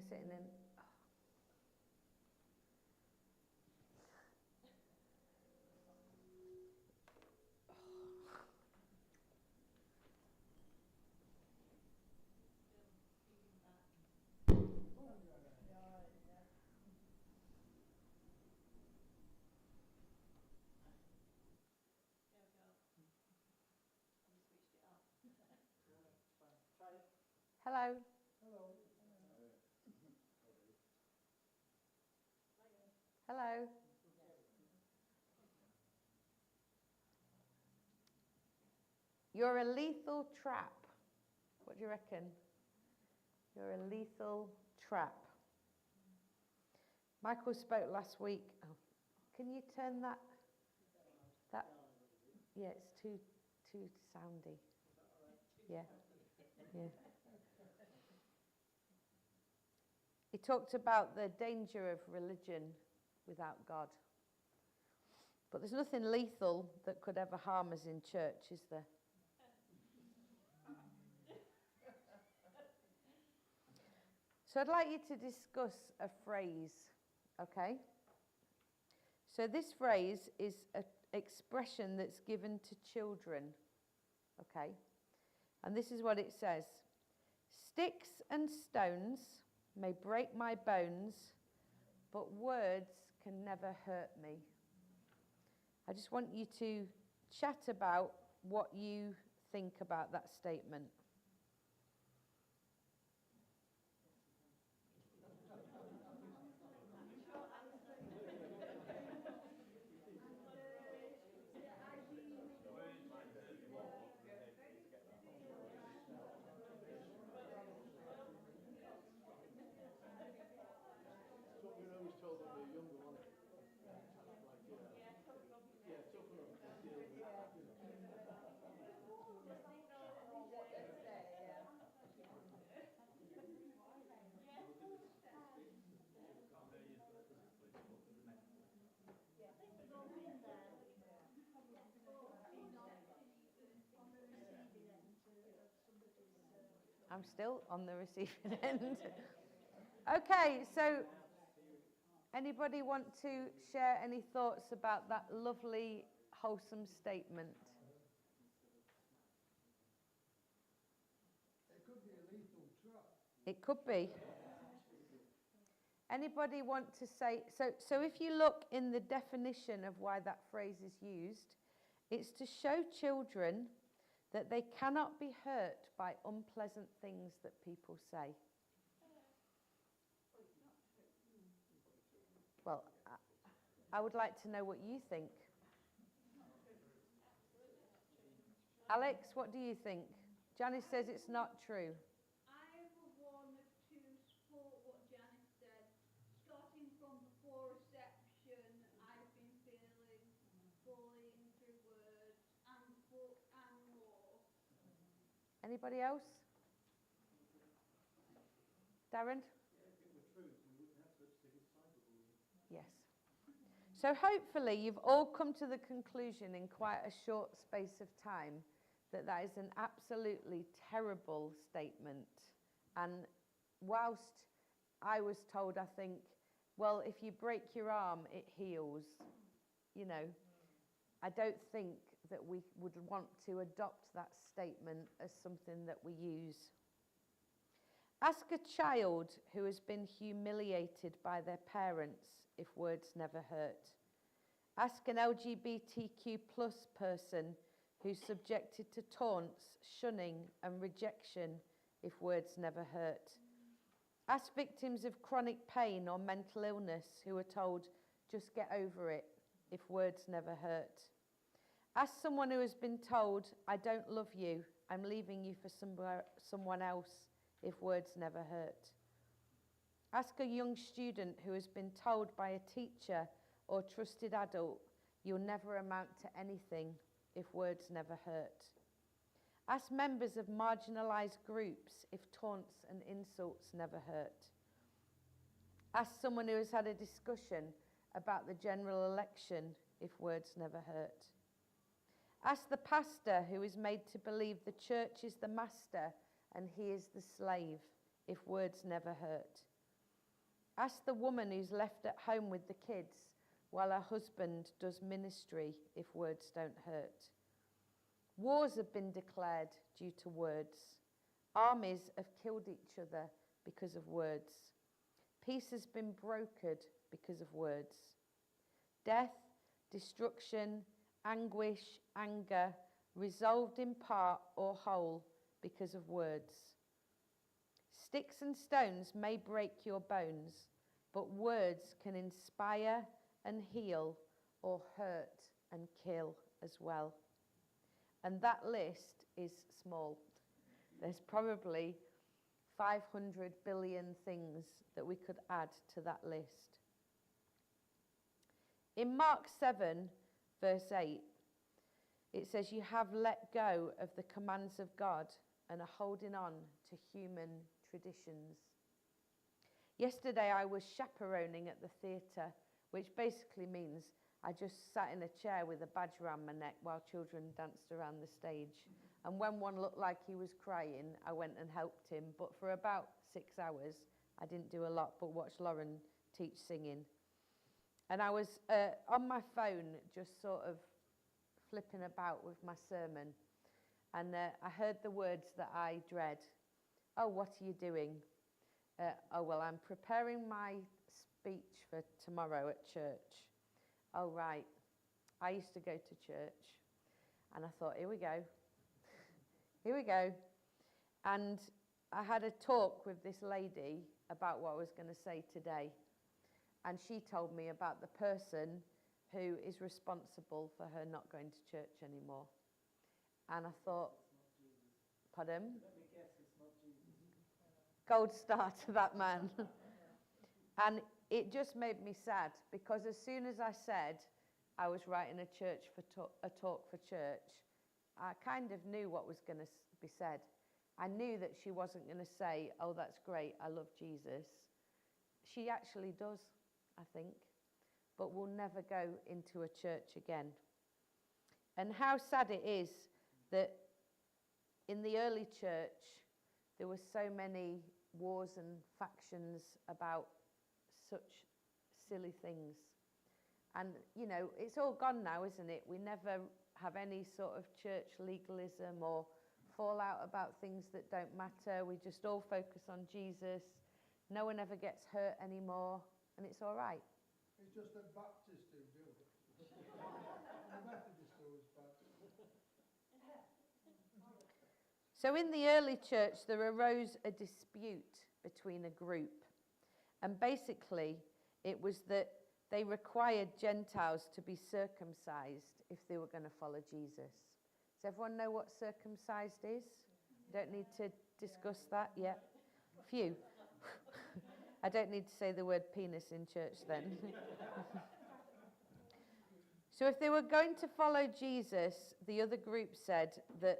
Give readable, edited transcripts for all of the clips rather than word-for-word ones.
sitting in. Hello. Hello. Hello. You're a lethal trap. What do you reckon? You're a lethal trap. Michael spoke last week. Oh, can you turn that? Yeah, it's too soundy. Yeah. Yeah. He talked about the danger of religion without God. But there's nothing lethal that could ever harm us in church, is there? So I'd like you to discuss a phrase, okay? So this phrase is an expression that's given to children, okay? And this is what it says. Sticks and stones may break my bones, but words can never hurt me. I just want you to chat about what you think about that statement. I'm still on the receiving end. Okay, so anybody want to share any thoughts about that lovely, wholesome statement? It could be a lethal trap. It could be. Anybody want to say, so if you look in the definition of why that phrase is used, it's to show children that they cannot be hurt by unpleasant things that people say. Well, I would like to know what you think. Alex, what do you think? Janice says it's not true. I would want to support what Janice said. Starting from before reception, I've been feeling bullying through words and more. Anybody else? Darren? Yes. So hopefully you've all come to the conclusion in quite a short space of time that that is an absolutely terrible statement. And whilst I was told, I think, well, if you break your arm, it heals, you know, I don't think that we would want to adopt that statement as something that we use. Ask a child who has been humiliated by their parents if words never hurt. Ask an LGBTQ plus person who's subjected to taunts, shunning and rejection if words never hurt. Ask victims of chronic pain or mental illness who are told, just get over it if words never hurt. Ask someone who has been told, I don't love you, I'm leaving you for someone else if words never hurt. Ask a young student who has been told by a teacher or trusted adult, you'll never amount to anything if words never hurt. Ask members of marginalised groups if taunts and insults never hurt. Ask someone who has had a discussion about the general election if words never hurt. Ask the pastor who is made to believe the church is the master and he is the slave if words never hurt. Ask the woman who's left at home with the kids while her husband does ministry if words don't hurt. Wars have been declared due to words. Armies have killed each other because of words. Peace has been brokered because of words. Death, destruction, anguish, anger, resolved in part or whole because of words. Sticks and stones may break your bones, but words can inspire and heal or hurt and kill as well. And that list is small. There's probably 500 billion things that we could add to that list. In Mark 7, verse 8, it says, "You have let go of the commands of God and are holding on to human traditions." Yesterday I was chaperoning at the theatre, which basically means I just sat in a chair with a badge around my neck while children danced around the stage. And when one looked like he was crying, I went and helped him. But for about 6 hours, I didn't do a lot but watch Lauren teach singing. And I was on my phone just sort of flipping about with my sermon. And I heard the words that I dread. "Oh, what are you doing?" "Oh, well, I'm preparing my speech for tomorrow at church." "Oh, right. I used to go to church." And I thought, here we go. Here we go. And I had a talk with this lady about what I was going to say today. And she told me about the person who is responsible for her not going to church anymore. And I thought, pardon? Let me guess, it's not Jesus. Gold star to that man. And it just made me sad, because as soon as I said I was writing a talk for church, I kind of knew what was going to be said. I knew that she wasn't going to say, "Oh, that's great, I love Jesus." She actually does, I think, but will never go into a church again. And how sad it is that in the early church there were so many wars and factions about such silly things. And, you know, it's all gone now, isn't it? We never have any sort of church legalism or fall out about things that don't matter. We just all focus on Jesus. No one ever gets hurt anymore, and it's all right. It's just that Baptists do it. The Methodists always bad. So in the early church, there arose a dispute between a group. And basically, it was that they required Gentiles to be circumcised if they were going to follow Jesus. Does everyone know what circumcised is? Don't need to discuss that yet. Phew. I don't need to say the word penis in church then. So if they were going to follow Jesus, the other group said that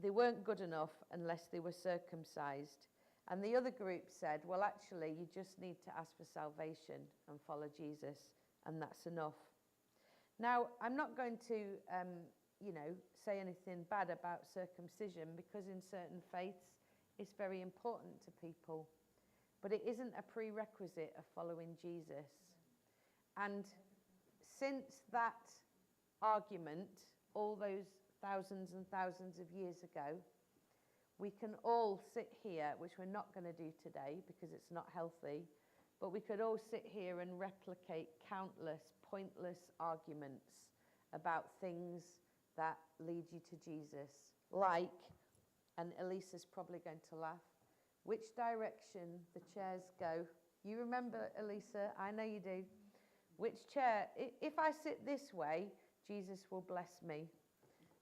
they weren't good enough unless they were circumcised. And the other group said, well, actually, you just need to ask for salvation and follow Jesus, and that's enough. Now, I'm not going to, say anything bad about circumcision, because in certain faiths, it's very important to people. But it isn't a prerequisite of following Jesus. And since that argument, all those thousands and thousands of years ago, we can all sit here, which we're not going to do today because it's not healthy, but we could all sit here and replicate countless pointless arguments about things that lead you to Jesus. Like, and Elisa's probably going to laugh, which direction the chairs go. You remember, Elisa? I know you do. Which chair? If I sit this way, Jesus will bless me.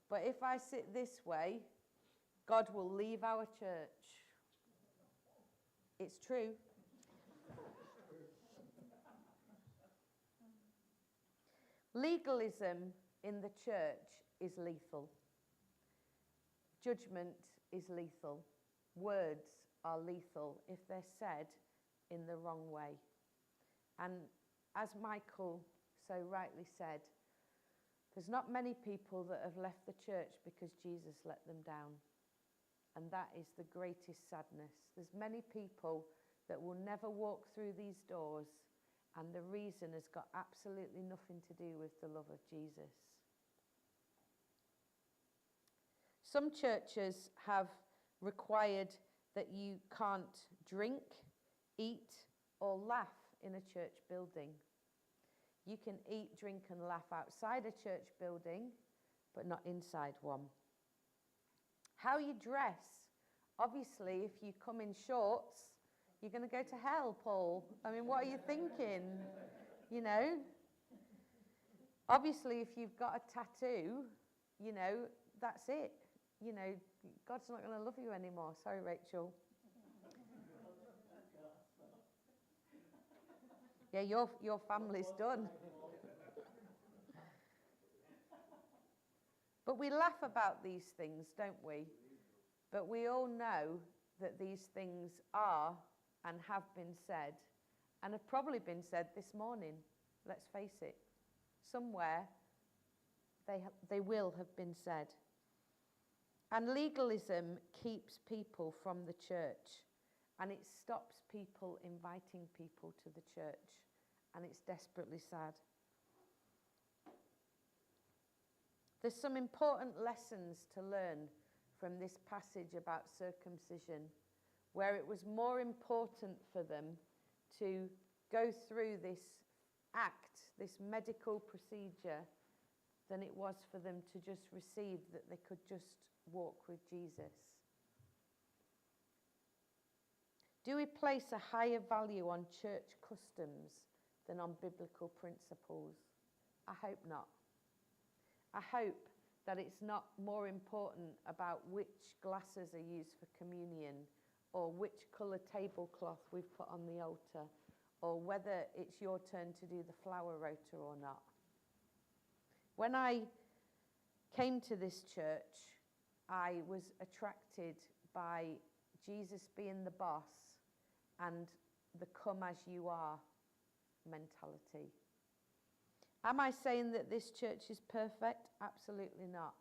But if I sit this way, God will leave our church. It's true. Legalism in the church is lethal. Judgment is lethal. Words are lethal if they're said in the wrong way. And as Michael so rightly said, there's not many people that have left the church because Jesus let them down. And that is the greatest sadness. There's many people that will never walk through these doors, and the reason has got absolutely nothing to do with the love of Jesus. Some churches have required that you can't drink, eat, or laugh in a church building. You can eat, drink, and laugh outside a church building, but not inside one. How you dress. Obviously, if you come in shorts, you're going to go to hell, Paul. I mean, what are you thinking? You know? Obviously, if you've got a tattoo, you know, that's it. You know, God's not going to love you anymore. Sorry, Rachel. Yeah, your family's done. But we laugh about these things, don't we? But we all know that these things are and have been said, and have probably been said this morning. Let's face it. Somewhere they will have been said. And legalism keeps people from the church, and it stops people inviting people to the church, and it's desperately sad. There's some important lessons to learn from this passage about circumcision, where it was more important for them to go through this act, this medical procedure, than it was for them to just receive that they could just walk with Jesus. Do we place a higher value on church customs than on biblical principles? I hope not. I hope that it's not more important about which glasses are used for communion, or which colour tablecloth we've put on the altar, or whether it's your turn to do the flower rota or not. When I came to this church, I was attracted by Jesus being the boss and the come as you are mentality. Am I saying that this church is perfect? Absolutely not.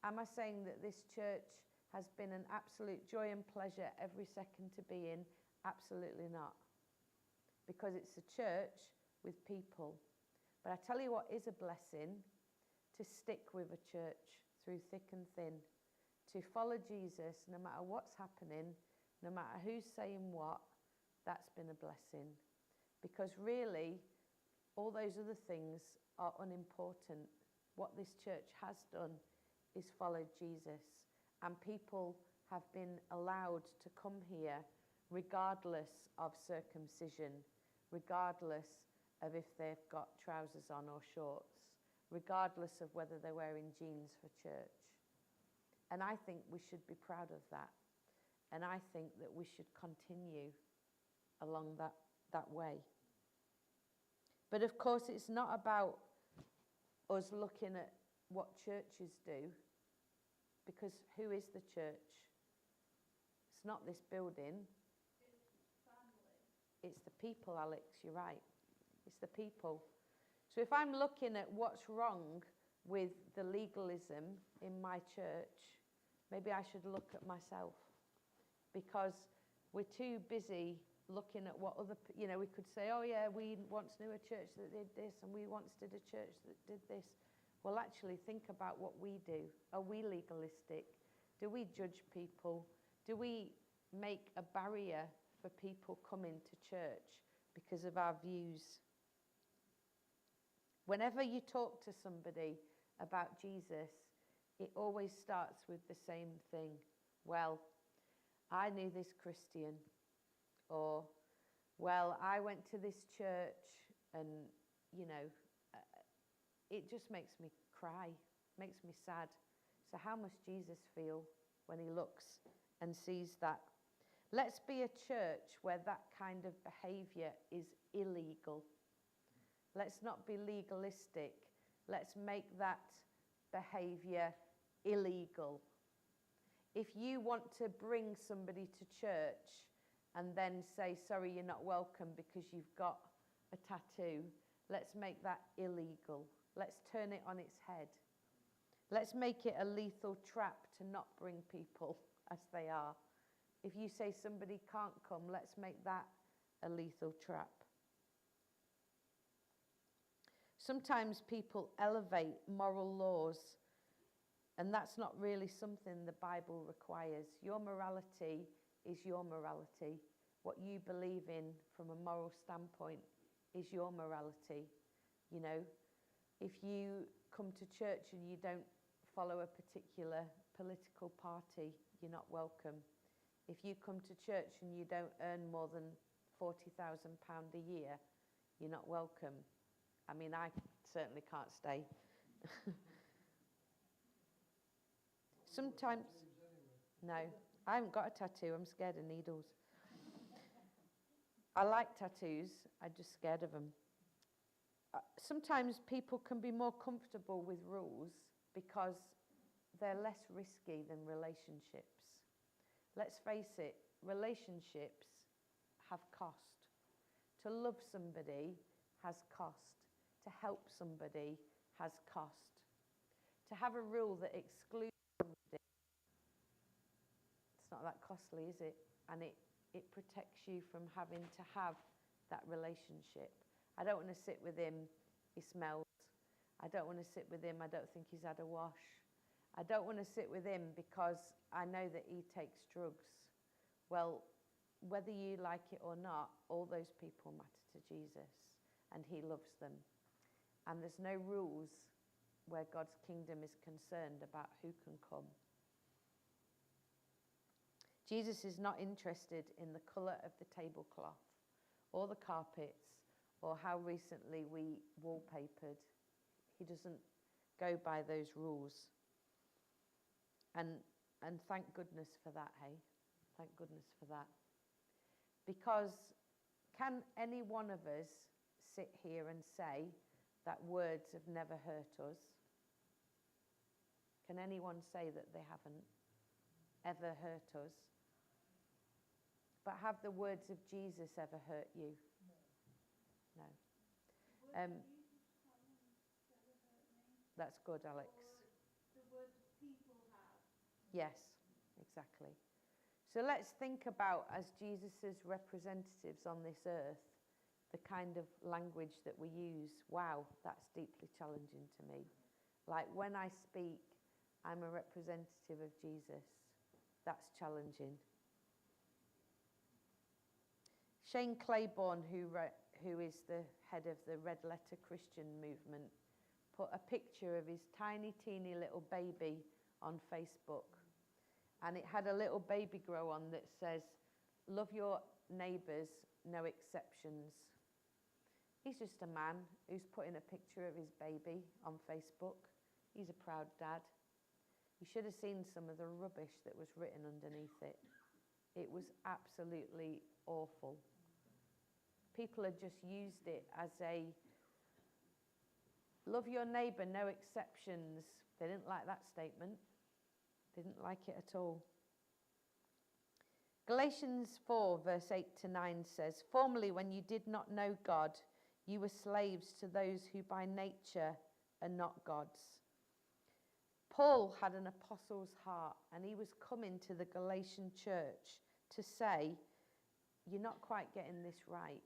Am I saying that this church has been an absolute joy and pleasure every second to be in? Absolutely not. Because it's a church with people. But I tell you what is a blessing, to stick with a church through thick and thin, to follow Jesus no matter what's happening, no matter who's saying what. That's been a blessing. Because really, all those other things are unimportant. What this church has done is followed Jesus. And people have been allowed to come here regardless of circumcision, regardless of if they've got trousers on or shorts, regardless of whether they're wearing jeans for church. And I think we should be proud of that. And I think that we should continue along that way. But of course, it's not about us looking at what churches do, because who is the church? It's not this building. It's family. It's the people, Alex, you're right. It's the people. So if I'm looking at what's wrong with the legalism in my church, maybe I should look at myself, because we're too busy looking at what other, we could say, oh yeah, we once knew a church that did this, and we once did a church that did this. Well, actually, think about what we do. Are we legalistic? Do we judge people? Do we make a barrier for people coming to church because of our views? Whenever you talk to somebody about Jesus, it always starts with the same thing. Well, I knew this Christian. Or, well, I went to this church and, it just makes me cry, makes me sad. So how must Jesus feel when he looks and sees that? Let's be a church where that kind of behaviour is illegal. Let's not be legalistic. Let's make that behaviour illegal. If you want to bring somebody to church and then say, sorry, you're not welcome because you've got a tattoo, let's make that illegal. Let's turn it on its head. Let's make it a lethal trap to not bring people as they are If you say somebody can't come, let's make that a lethal trap. Sometimes people elevate moral laws, and that's not really something the Bible requires. Your morality is your morality. What you believe in from a moral standpoint is your morality. You know, if you come to church and you don't follow a particular political party, you're not welcome. If you come to church and you don't earn more than £40,000 a year, you're not welcome. I mean, I certainly can't stay. Sometimes, no, I haven't got a tattoo. I'm scared of needles. I like tattoos. I'm just scared of them. Sometimes people can be more comfortable with rules because they're less risky than relationships. Let's face it, relationships have cost. To love somebody has cost. To help somebody has cost. To have a rule that excludes somebody, it's not that costly, is it? And it protects you from having to have that relationship. I don't want to sit with him, he smells. I don't want to sit with him, I don't think he's had a wash. I don't want to sit with him because I know that he takes drugs. Well, whether you like it or not, all those people matter to Jesus, and he loves them. And there's no rules where God's kingdom is concerned about who can come. Jesus is not interested in the colour of the tablecloth or the carpets or how recently we wallpapered. He doesn't go by those rules. And thank goodness for that, hey? Thank goodness for that. Because can any one of us sit here and say that words have never hurt us? Can anyone say that they haven't ever hurt us? But have the words of Jesus ever hurt you? No. That's good, Alex. The words people have. Yes, exactly. So let's think about, as Jesus' representatives on this earth, the kind of language that we use. Wow, that's deeply challenging to me. Like when I speak, I'm a representative of Jesus. That's challenging. Shane Claiborne, who is the head of the Red Letter Christian movement, put a picture of his tiny, teeny little baby on Facebook. And it had a little baby grow on that says, "Love your neighbours, no exceptions." He's just a man who's putting a picture of his baby on Facebook. He's a proud dad. You should have seen some of the rubbish that was written underneath it. It was absolutely awful. People had just used it as a love your neighbour, no exceptions. They didn't like that statement. Didn't like it at all. Galatians 4 verse 8 to 9 says, "Formerly when you did not know God, you were slaves to those who by nature are not God's." Paul had an apostle's heart, and he was coming to the Galatian church to say, you're not quite getting this right.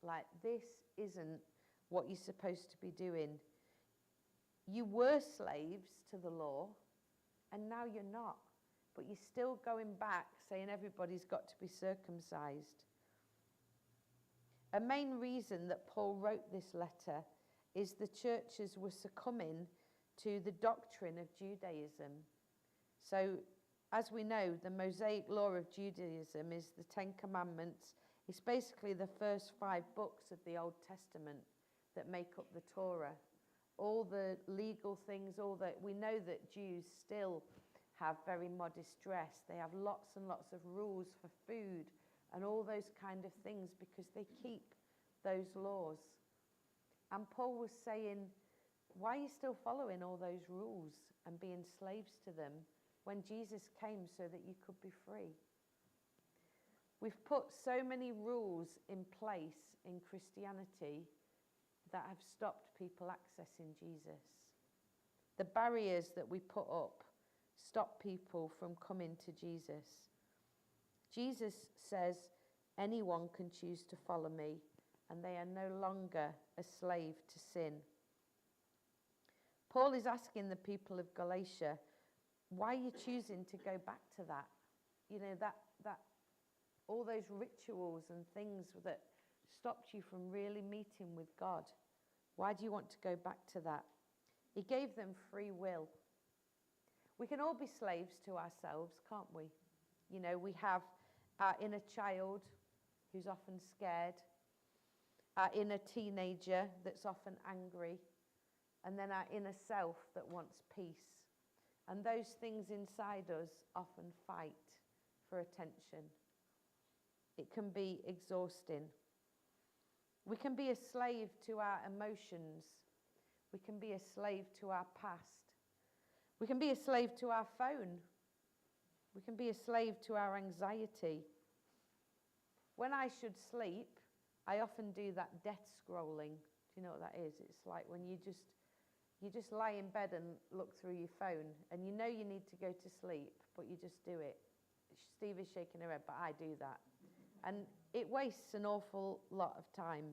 Like, this isn't what you're supposed to be doing. You were slaves to the law, and now you're not. But you're still going back saying everybody's got to be circumcised. A main reason that Paul wrote this letter is the churches were succumbing to the doctrine of Judaism. So, as we know, the Mosaic law of Judaism is the Ten Commandments. It's basically the first 5 books of the Old Testament that make up the Torah. All the legal things, we know that Jews still have very modest dress. They have lots and lots of rules for food and all those kind of things because they keep those laws. And Paul was saying, why are you still following all those rules and being slaves to them when Jesus came so that you could be free? We've put so many rules in place in Christianity that have stopped people accessing Jesus. The barriers that we put up stop people from coming to Jesus. Jesus says anyone can choose to follow me, and they are no longer a slave to sin. Paul is asking the people of Galatia, why are you choosing to go back to that? You know, that all those rituals and things that stopped you from really meeting with God. Why do you want to go back to that? He gave them free will. We can all be slaves to ourselves, can't we? You know, we have our inner child who's often scared, our inner teenager that's often angry, and then our inner self that wants peace. And those things inside us often fight for attention. It can be exhausting. We can be a slave to our emotions. We can be a slave to our past. We can be a slave to our phone. We can be a slave to our anxiety. When I should sleep, I often do that death scrolling. Do you know what that is? It's like when you just lie in bed and look through your phone, and you know you need to go to sleep, but you just do it. Steve is shaking her head, but I do that. And it wastes an awful lot of time.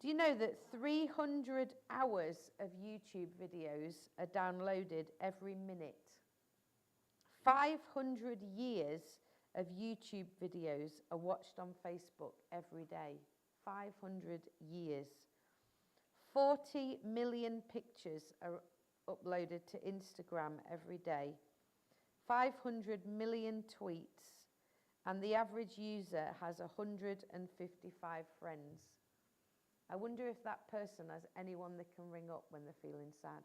Do you know that 300 hours of YouTube videos are downloaded every minute? 500 years of YouTube videos are watched on Facebook every day. 500 years. 40 million pictures are uploaded to Instagram every day. 500 million tweets. And the average user has 155 friends. I wonder if that person has anyone they can ring up when they're feeling sad.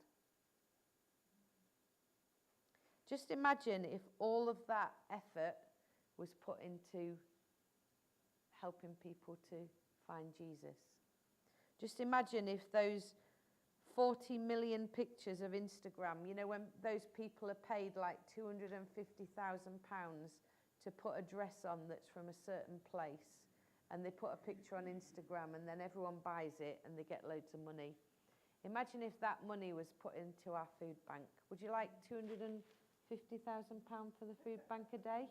Just imagine if all of that effort was put into helping people to find Jesus. Just imagine if those 40 million pictures of Instagram, you know, when those people are paid like £250,000 to put a dress on that's from a certain place, and they put a picture on Instagram, and then everyone buys it and they get loads of money. Imagine if that money was put into our food bank. Would you like £250,000 for the food bank a day?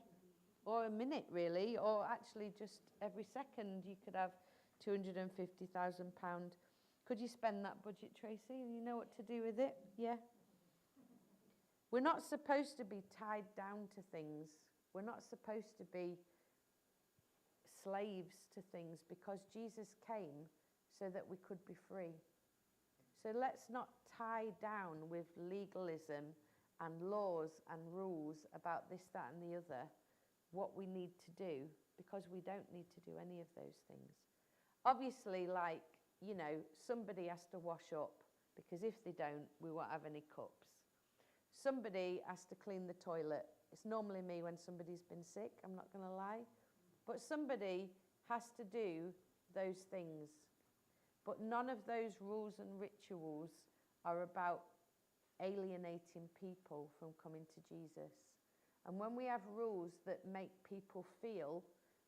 Or a minute, really, or actually just every second you could have £250,000. Could you spend that budget, Tracy? You know what to do with it? Yeah? We're not supposed to be tied down to things. We're not supposed to be slaves to things, because Jesus came so that we could be free. So let's not tie down with legalism and laws and rules about this, that, and the other, what we need to do, because we don't need to do any of those things. Obviously, like, you know, somebody has to wash up, because if they don't, we won't have any cups. Somebody has to clean the toilet. It's normally me when somebody's been sick, I'm not going to lie. But somebody has to do those things. But none of those rules and rituals are about alienating people from coming to Jesus. And when we have rules that make people feel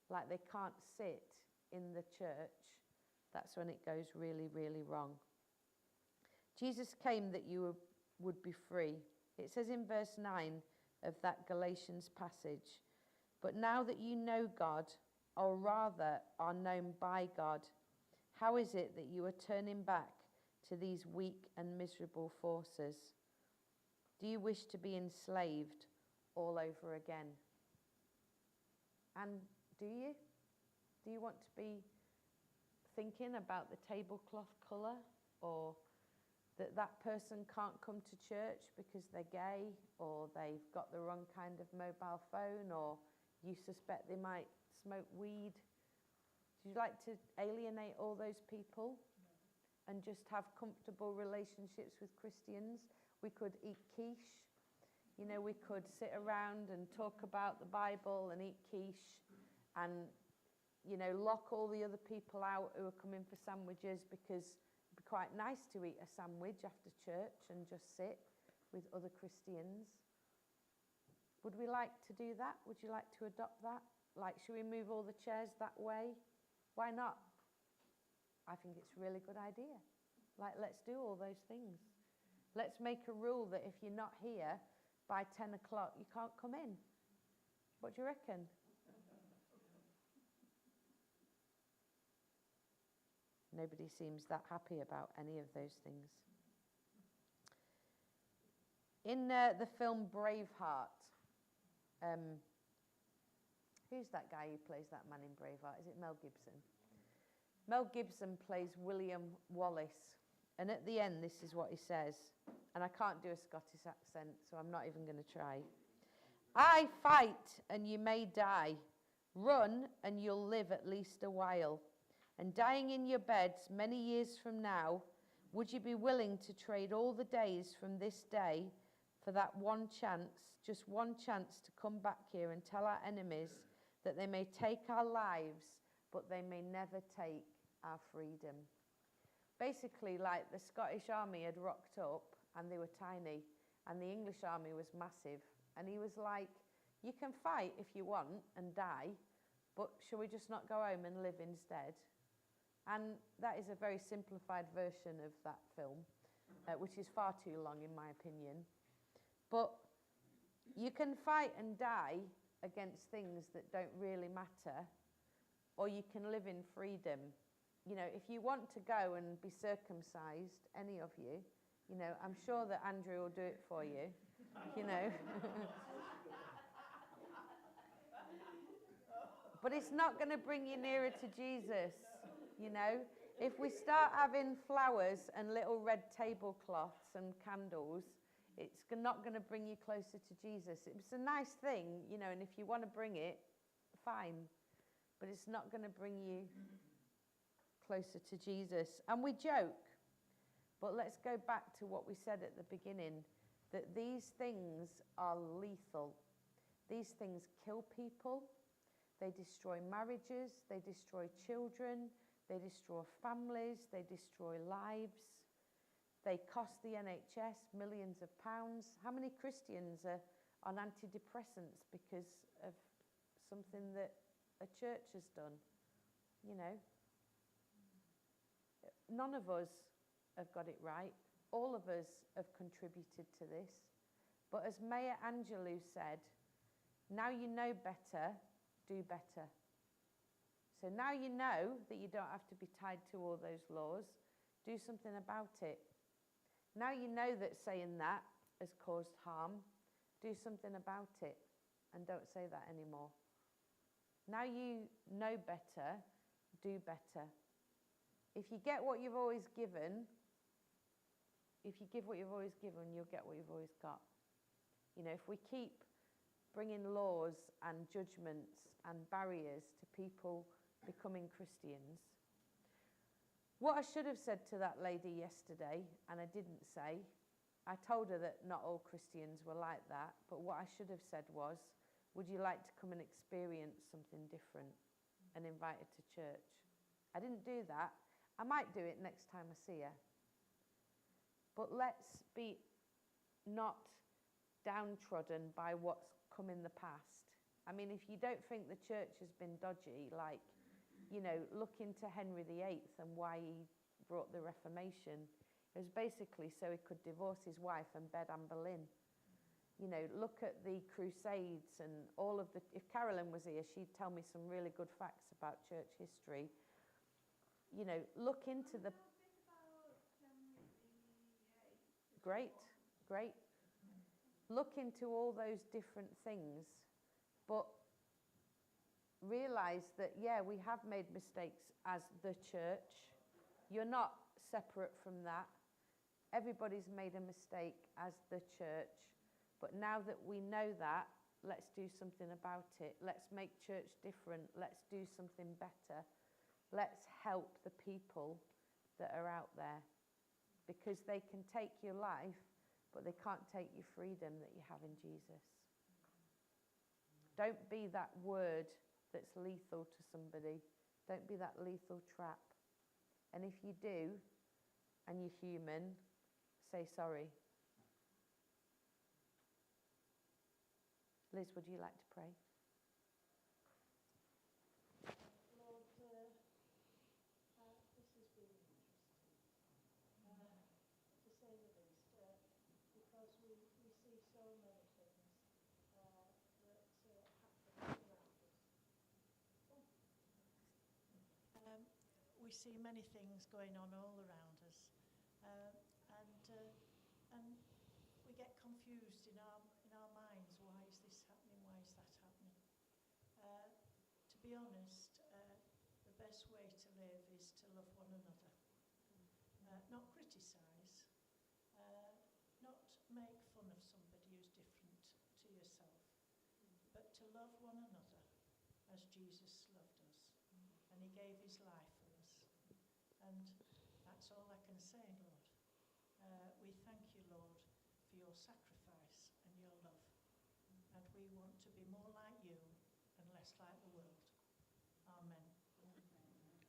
like they can't sit in the church, that's when it goes really, really wrong. Jesus came that you would be free. It says in verse 9 of that Galatians passage, but now that you know God, or rather are known by God, how is it that you are turning back to these weak and miserable forces? Do you wish to be enslaved all over again? And do you? Do you want to be thinking about the tablecloth colour, or that person can't come to church because they're gay, or they've got the wrong kind of mobile phone, or you suspect they might smoke weed? Would you like to alienate all those people and just have comfortable relationships with Christians? We could eat quiche. You know, we could sit around and talk about the Bible and eat quiche and, you know, lock all the other people out who are coming for sandwiches, because it'd be quite nice to eat a sandwich after church and just sit with other Christians. Would we like to do that? Would you like to adopt that? Like, should we move all the chairs that way? Why not? I think it's a really good idea. Like, let's do all those things. Let's make a rule that if you're not here by 10 o'clock, you can't come in. What do you reckon? Nobody seems that happy about any of those things. In the film Braveheart, who's that guy who plays that man in Braveheart? Is it Mel Gibson? Mel Gibson plays William Wallace. And at the end, this is what he says. And I can't do a Scottish accent, so I'm not even going to try. I fight and you may die. Run and you'll live at least a while. And dying in your beds many years from now, would you be willing to trade all the days from this day for that one chance, just one chance to come back here and tell our enemies that they may take our lives, but they may never take our freedom? Basically, like the Scottish army had rocked up and they were tiny, and the English army was massive. And he was like, you can fight if you want and die, but shall we just not go home and live instead? And that is a very simplified version of that film, which is far too long in my opinion. But you can fight and die against things that don't really matter, or you can live in freedom. You know, if you want to go and be circumcised, any of you, you know, I'm sure that Andrew will do it for you, you know. But it's not going to bring you nearer to Jesus, you know. If we start having flowers and little red tablecloths and candles, it's not going to bring you closer to Jesus. It's a nice thing, you know, and if you want to bring it, fine. But it's not going to bring you closer to Jesus. And we joke, but let's go back to what we said at the beginning, that these things are lethal. These things kill people. They destroy marriages. They destroy children. They destroy families. They destroy lives. They cost the NHS millions of pounds. How many Christians are on antidepressants because of something that a church has done? You know, none of us have got it right. All of us have contributed to this. But as Maya Angelou said, now you know better, do better. So now you know that you don't have to be tied to all those laws. Do something about it. Now you know that saying that has caused harm. Do something about it and don't say that anymore. Now you know better, do better. If you get what you've always given, if you give what you've always given, you'll get what you've always got. You know, if we keep bringing laws and judgments and barriers to people becoming Christians. What I should have said to that lady yesterday, and I didn't say, I told her that not all Christians were like that, but what I should have said was, would you like to come and experience something different, and invite her to church? I didn't do that. I might do it next time I see her. But let's be not downtrodden by what's come in the past. I mean, if you don't think the church has been dodgy, like, you know, look into Henry VIII and why he brought the Reformation. It was basically so he could divorce his wife and bed Anne Boleyn. You know, look at the Crusades and all of the... If Carolyn was here, she'd tell me some really good facts about church history. You know, look into the... Great, great. Look into all those different things, but realise that, yeah, we have made mistakes as the church. You're not separate from that. Everybody's made a mistake as the church. But now that we know that, let's do something about it. Let's make church different. Let's do something better. Let's help the people that are out there, because they can take your life, but they can't take your freedom that you have in Jesus. Don't be that word that's lethal to somebody. Don't be that lethal trap. And if you do, and you're human, say sorry. Liz, would you like to pray? Lord, this has been interesting, to say the least, because we see so many things that happen we see many things going on all around us, and we get confused in our minds. Why is this happening? Why is that happening? To be honest, the best way to live is to love one another, not criticise, not make fun of somebody who's different to yourself, but to love one another as Jesus loved us, and he gave his life for us. And that's all I can say, Lord. We thank you, Lord, for your sacrifice and your love. And we want to be more like you and less like the world. Amen.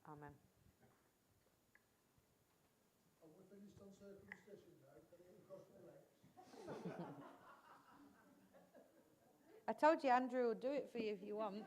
Amen. And we're finished on circumcision now. Can you cross my legs? I told you Andrew will do it for you if you want.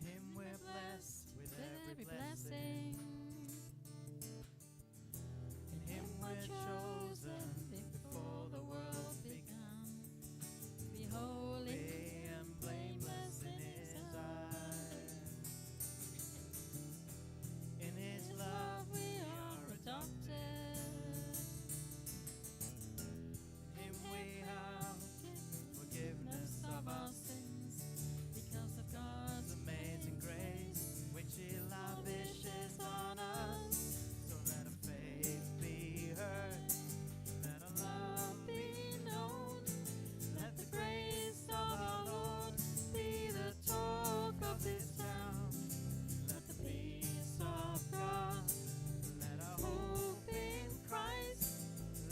In him we're blessed with every blessing. In him we're chosen before the world began. Be holy and blameless in his eyes. In his love we are adopted. In him we have forgiveness of our sins, because of God's amazing grace, which he lavishes on us. So let our faith be heard, let our love be known, let the grace of our Lord be the talk of this town. Let the peace of God, let our hope in Christ,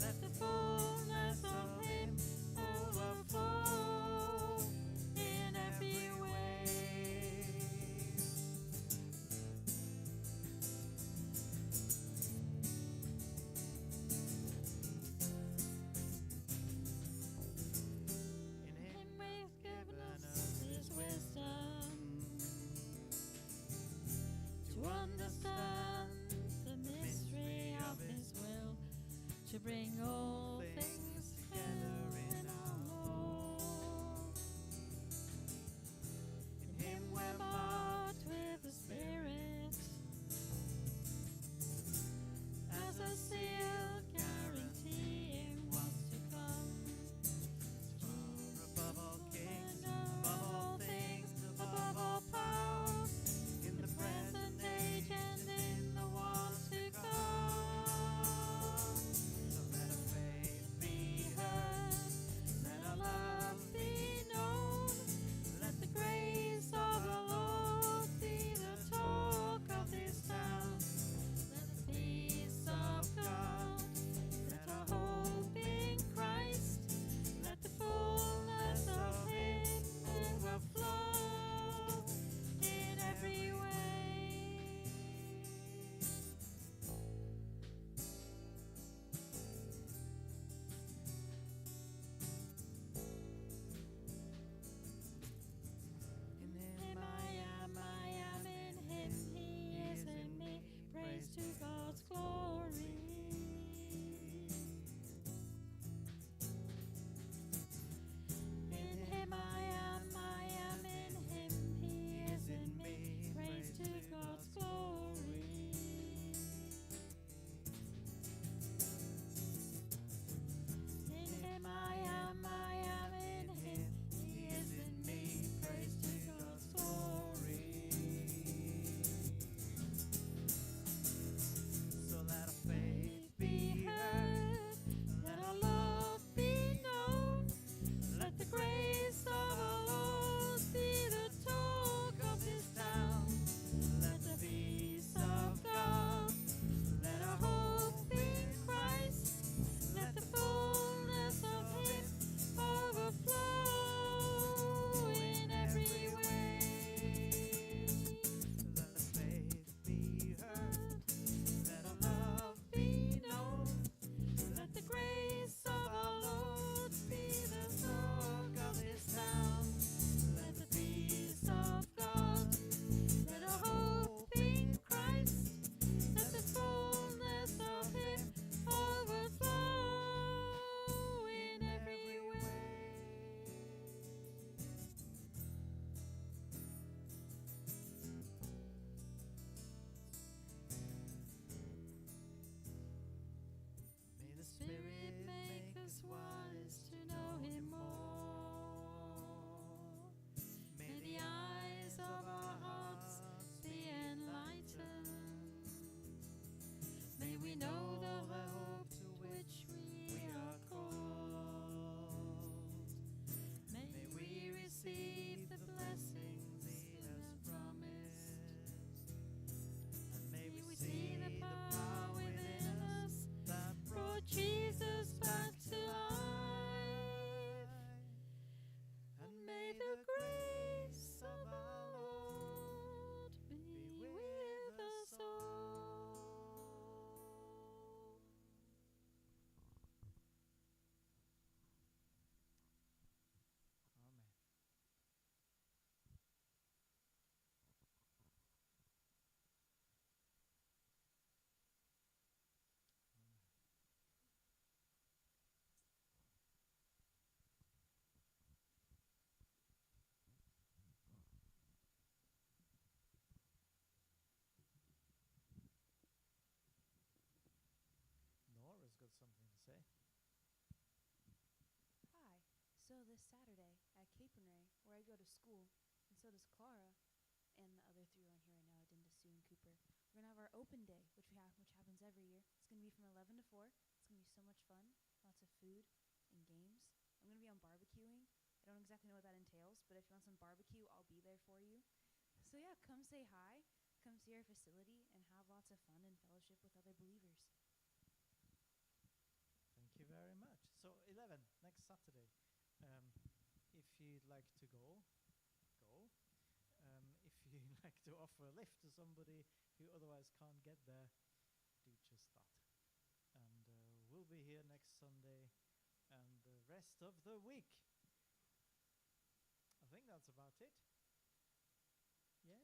let the fullness of him overflow in every way. In him he's given us his wisdom to understand the mystery of his will, to bring all things together in our Lord. In him we're marked with the Spirit as a seal guaranteeing what's to come. For above all kings, above all things, above all powers, in the present age and in the one to come. So let our faith Capenray, where I go to school, and so does Clara, and the other three on here right now, Adinda, Sue, and Cooper. We're gonna have our open day, which happens every year. It's gonna be from 11 to 4. It's gonna be so much fun, lots of food and games. I'm gonna be on barbecuing. I don't exactly know what that entails, but if you want some barbecue, I'll be there for you. So yeah, come say hi, come see our facility, and have lots of fun and fellowship with other believers. Thank you very much. So 11 next Saturday. If you'd like to go, go. If you'd like to offer a lift to somebody who otherwise can't get there, do just that. And we'll be here next Sunday and the rest of the week. I think that's about it. Yes?